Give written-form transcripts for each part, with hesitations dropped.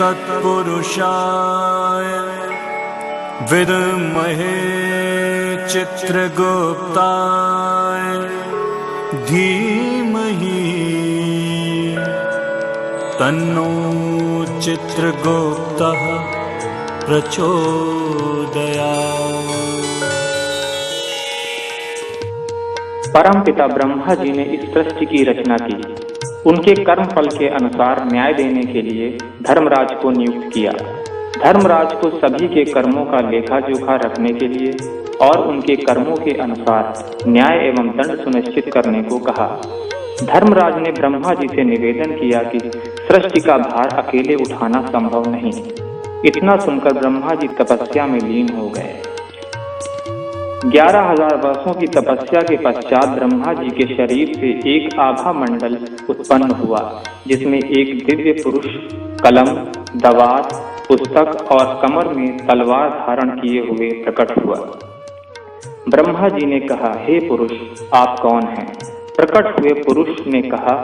तत्पुरुषाय विद्महे चित्रगुप्ताय धीमहि तन्नो चित्रगुप्तः प्रचोदयात्। परमपिता ब्रह्मा जी ने इस सृष्टि की रचना की। उनके कर्म फल के अनुसार न्याय देने के लिए धर्मराज को नियुक्त किया। धर्मराज को सभी के कर्मों का लेखा जोखा रखने के लिए और उनके कर्मों के अनुसार न्याय एवं दंड सुनिश्चित करने को कहा। धर्मराज ने ब्रह्मा जी से निवेदन किया कि सृष्टि का भार अकेले उठाना संभव नहीं। इतना सुनकर ब्रह्मा जी तपस्या में लीन हो गए। 11,000 वर्षों की तपस्या के पश्चात ब्रह्मा जी के शरीर से एक आभा मंडल उत्पन्न हुआ, जिसमें एक दिव्य पुरुष कलम, दवात, पुस्तक और कमर में तलवार धारण किए हुए प्रकट हुआ। ब्रह्मा जी ने कहा, हे पुरुष, आप कौन हैं? प्रकट हुए पुरुष ने कहा,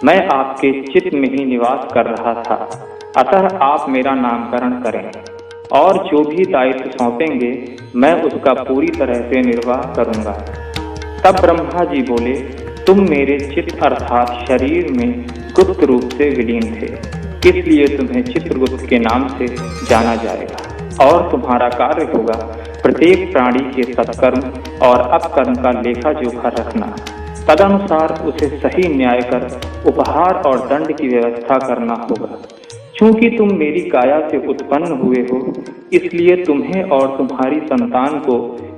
मैं आपके चित्त में ही निवास कर रहा था, अतः आप मेरा नामकरण करें और जो भी दायित्व सौंपेंगे मैं उसका पूरी तरह से निर्वाह करूंगा। तब ब्रह्मा जी बोले, तुम मेरे चित्त अर्थात शरीर में गुप्त रूप से विलीन थे, इसलिए तुम्हें चित्रगुप्त के नाम से जाना जाएगा और तुम्हारा कार्य होगा प्रत्येक प्राणी के सत्कर्म और अपकर्म का लेखा जोखा रखना, तदनुसार उसे सही न्याय कर उपहार और दंड की व्यवस्था करना होगा। चूंकि तुम मेरी काया से उत्पन्न हुए हो, इसलिए तुम्हें और तुम्हारी संतान को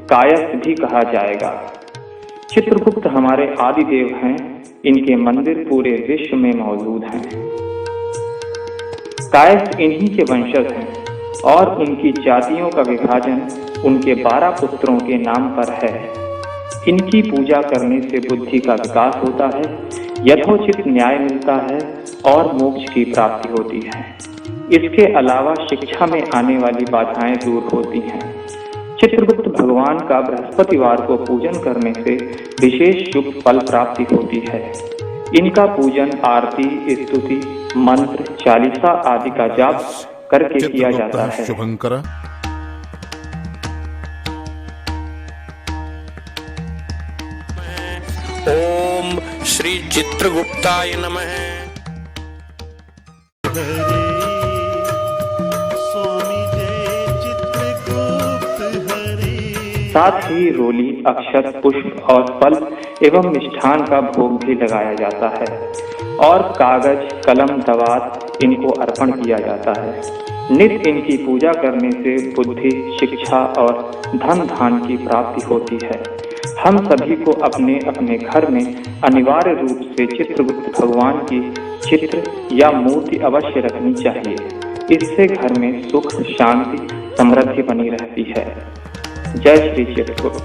कायस्थ भी कहा जाएगा। चित्रगुप्त हमारे आदि देव हैं, इनके मंदिर पूरे विश्व में मौजूद हैं। कायस्थ इन्हीं के वंशज हैं और उनकी जातियों का विभाजन उनके 12 पुत्रों के नाम पर है। इनकी पूजा करने से बुद्धि का विकास होता है, यथोचित न्याय मिलता है और मोक्ष की प्राप्ति होती है। इसके अलावा शिक्षा में आने वाली बाधाएं दूर होती हैं। चित्रगुप्त भगवान का बृहस्पतिवार को पूजन करने से विशेष शुभ फल प्राप्ति होती है। इनका पूजन आरती, स्तुति, मंत्र, चालीसा आदि का जाप करके किया जाता है। शुभंकर। ओम श्री चित्रगुप्ताय नमः। साथ ही रोली, अक्षत, पुष्प और फल एवं मिष्ठान का भोग भी लगाया जाता है और कागज, कलम, दवात इनको अर्पण किया जाता है। नित्य इनकी पूजा करने से बुद्धि, शिक्षा और धन धान की प्राप्ति होती है। हम सभी को अपने अपने घर में अनिवार्य रूप से चित्रगुप्त भगवान की चित्र या मूर्ति अवश्य रखनी चाहिए। इससे घर में सुख, शांति, समृद्धि बनी रहती है। जय श्री चित्रगुप्त।